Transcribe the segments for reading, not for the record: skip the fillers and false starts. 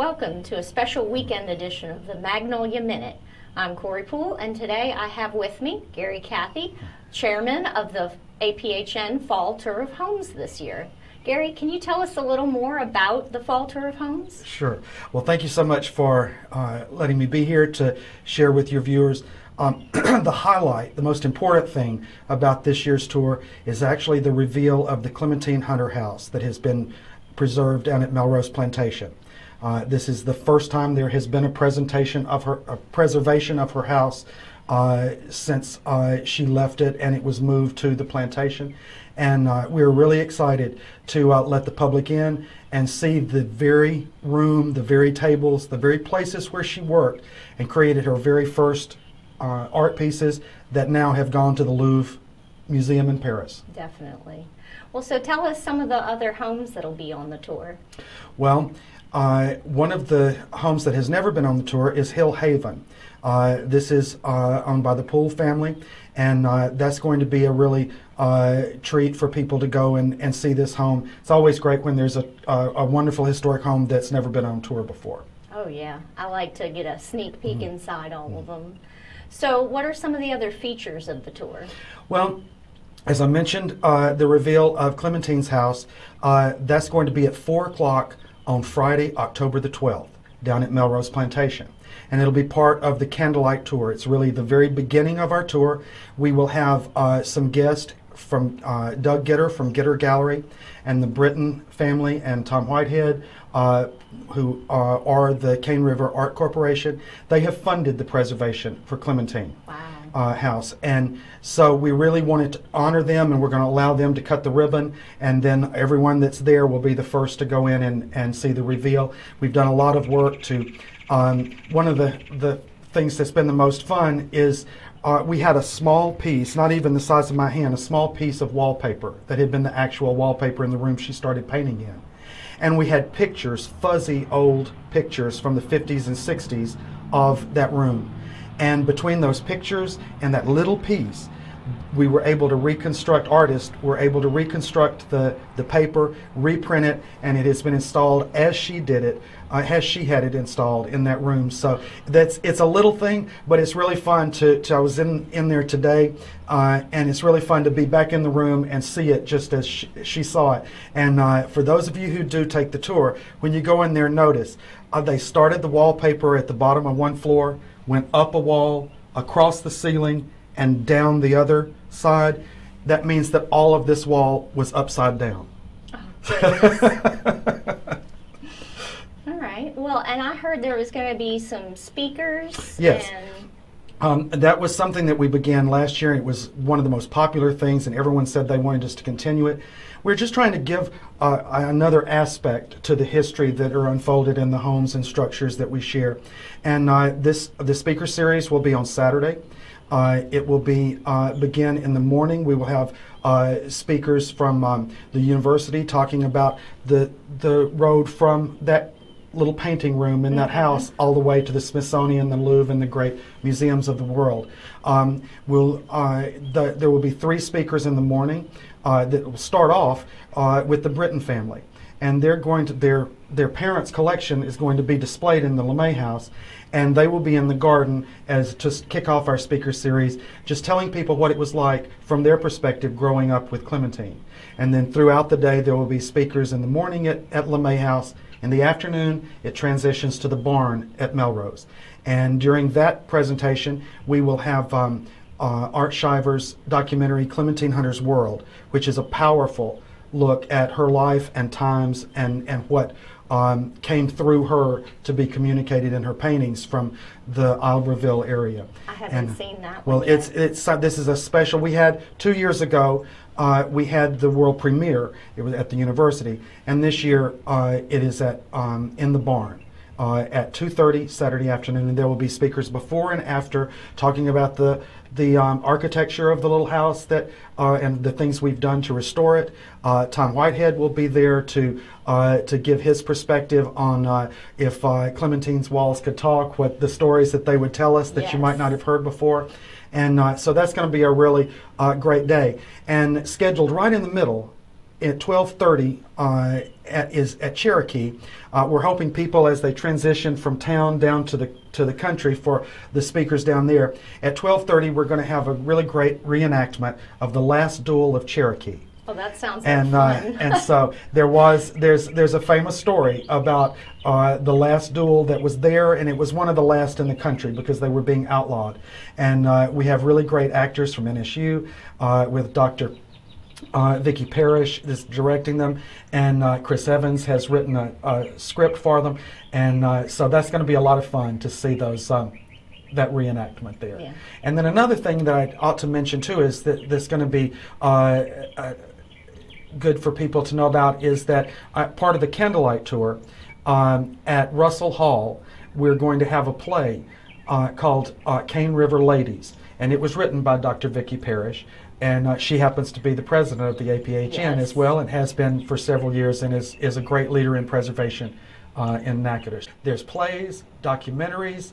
welcome to a special weekend edition of the Magnolia Minute. I'm Corey Poole, and today I have with me Gary Cathy, chairman of the APHN Fall Tour of Homes this year. Gary, can you tell us a little more about the Fall Tour of Homes? Sure. Well, thank you so much for letting me be here to share with your viewers. The highlight, the most important thing about this year's tour is actually the reveal of the Clementine Hunter house that has been preserved down at Melrose Plantation. This is the first time there has been a preservation of her house since she left it and it was moved to the plantation. And we're really excited to let the public in and see the very room, the very tables, the very places where she worked and created her very first art pieces that now have gone to the Louvre Museum in Paris. Definitely. Well, so tell us some of the other homes that'll be on the tour. Well, one of the homes that has never been on the tour is Hill Haven. This is owned by the Poole family, and that's going to be a really treat for people to go and see this home. It's always great when there's a wonderful historic home that's never been on tour before. Oh yeah, I like to get a sneak peek inside all of them. So what are some of the other features of the tour? Well, as I mentioned, the reveal of Clementine's house, that's going to be at 4 o'clock on Friday, October the 12th, down at Melrose Plantation. And it'll be part of the Candlelight Tour. It's really the very beginning of our tour. We will have some guests from Doug Gitter from Gitter Gallery and the Britton family and Tom Whitehead, who are the Cane River Art Corporation. They have funded the preservation for Clementine. Wow. House, and so we really wanted to honor them, and we're going to allow them to cut the ribbon, and then everyone that's there will be the first to go in and see the reveal. We've done a lot of work to one of the things that's been the most fun is we had a small piece, not even the size of my hand, a small piece of wallpaper that had been the actual wallpaper in the room she started painting in, and we had pictures, fuzzy old pictures from the 50s and 60s of that room. And between those pictures and that little piece, we were able to reconstruct, artists were able to reconstruct the paper, reprint it, and it has been installed as she did it, as she had it installed in that room. So it's a little thing, but it's really fun I was in there today, and it's really fun to be back in the room and see it just as she saw it. And for those of you who do take the tour, when you go in there, notice they started the wallpaper at the bottom of one floor, went up a wall, across the ceiling, and down the other side. That means that all of this wall was upside down. Oh, all right. Well, and I heard there was going to be some speakers. Yes. And that was something that we began last year, and it was one of the most popular things, and everyone said they wanted us to continue it. We're just trying to give another aspect to the history that are unfolded in the homes and structures that we share. And the speaker series will be on Saturday. It will be begin in the morning. We will have speakers from the university talking about the road from that little painting room in that house all the way to the Smithsonian, the Louvre, and the great museums of the world. There will be 3 speakers in the morning that will start off with the Britton family, and they're going to their parents' collection is going to be displayed in the LeMay House, and they will be in the garden as to kick off our speaker series, just telling people what it was like from their perspective growing up with Clementine. And then throughout the day there will be speakers in the morning at LeMay House. In the afternoon, it transitions to the barn at Melrose. And during that presentation, we will have Art Shiver's documentary, Clementine Hunter's World, which is a powerful look at her life and times and what came through her to be communicated in her paintings from the Iberville area. I haven't seen that well, one yet. This is a special. We had 2 years ago. We had the world premiere. It was at the university, and this year it is at in the barn at 2:30 Saturday afternoon, and there will be speakers before and after talking about the architecture of the little house that and the things we've done to restore it. Tom Whitehead will be there to give his perspective on if Clementine's walls could talk, what the stories that they would tell us that you might not have heard before. And so that's going to be a really great day. And scheduled right in the middle at 12:30 is at Cherokee. We're hoping people, as they transition from town down to the country, for the speakers down there. At 12:30, we're going to have a really great reenactment of the last duel of Cherokee. Oh, that sounds like fun. And so there's a famous story about the last duel that was there, and it was one of the last in the country because they were being outlawed. And we have really great actors from NSU with Dr. Vicki Parrish is directing them, and Chris Evans has written a script for them, and so that's going to be a lot of fun to see those that reenactment there. Yeah. And then another thing that I ought to mention too is that there's going to be good for people to know about is that part of the Candlelight Tour at Russell Hall, we're going to have a play called Cane River Ladies, and it was written by Dr. Vicki Parrish. And she happens to be the president of the APHN Yes. as well, and has been for several years, and is a great leader in preservation in Natchitoches. There's plays, documentaries,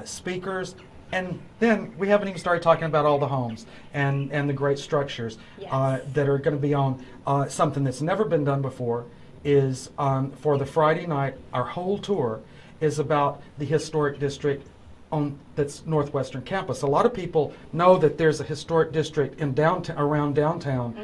speakers, and then we haven't even started talking about all the homes and the great structures Yes. that are going to be on. Something that's never been done before is for the Friday night, our whole tour is about the historic district that's Northwestern campus. A lot of people know that there's a historic district in around downtown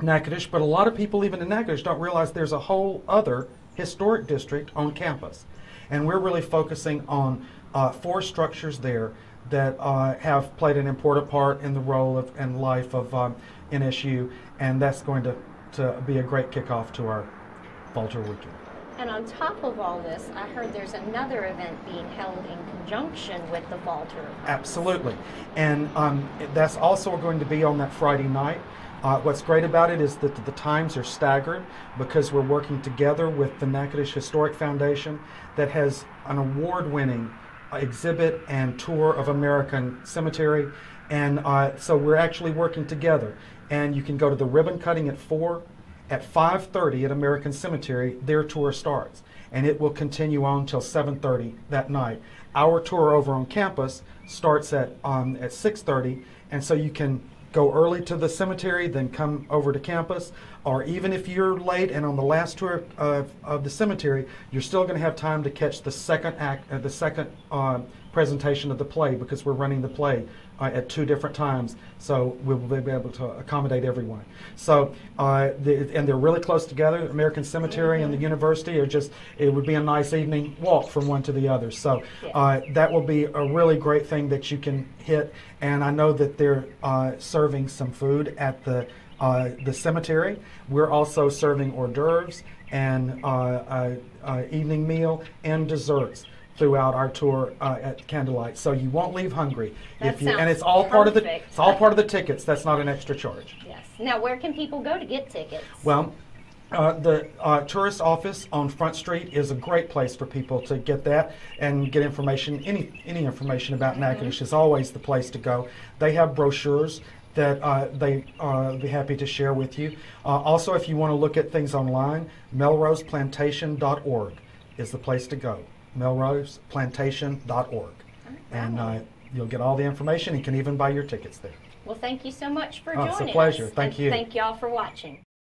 Natchitoches, but a lot of people even in Natchitoches don't realize there's a whole other historic district on campus. And we're really focusing on 4 structures there that have played an important part in the role of and life of NSU, and that's going to be a great kickoff to our Fall Tour weekend. And on top of all this, I heard there's another event being held in conjunction with the Fall Tour. Absolutely. And that's also going to be on that Friday night. What's great about it is that the times are staggered because we're working together with the Natchitoches Historic Foundation that has an award-winning exhibit and tour of American Cemetery. And so we're actually working together. And you can go to the ribbon cutting at 4. At 5:30 at American Cemetery, their tour starts, and it will continue on till 7:30 that night. Our tour over on campus starts at 6:30, and so you can go early to the cemetery, then come over to campus, or even if you're late and on the last tour of the cemetery, you're still going to have time to catch the second act, the second presentation of the play, because we're running the play at 2 different times, so we will be able to accommodate everyone. So, and they're really close together. American Cemetery and the university are it would be a nice evening walk from one to the other. So that will be a really great thing that you can hit. And I know that they're serving some food at the cemetery. We're also serving hors d'oeuvres and evening meal and desserts throughout our tour at Candlelight, so you won't leave hungry. And it's all part of the tickets. That's not an extra charge. Yes. Now, where can people go to get tickets? Well, the tourist office on Front Street is a great place for people to get that and get information. Any information about Natchitoches is always the place to go. They have brochures that they be happy to share with you. Also, if you want to look at things online, melroseplantation.org is the place to go. melroseplantation.org, and you'll get all the information and can even buy your tickets there. Well, thank you so much for joining us. It's a pleasure. Thank you. Thank you all for watching.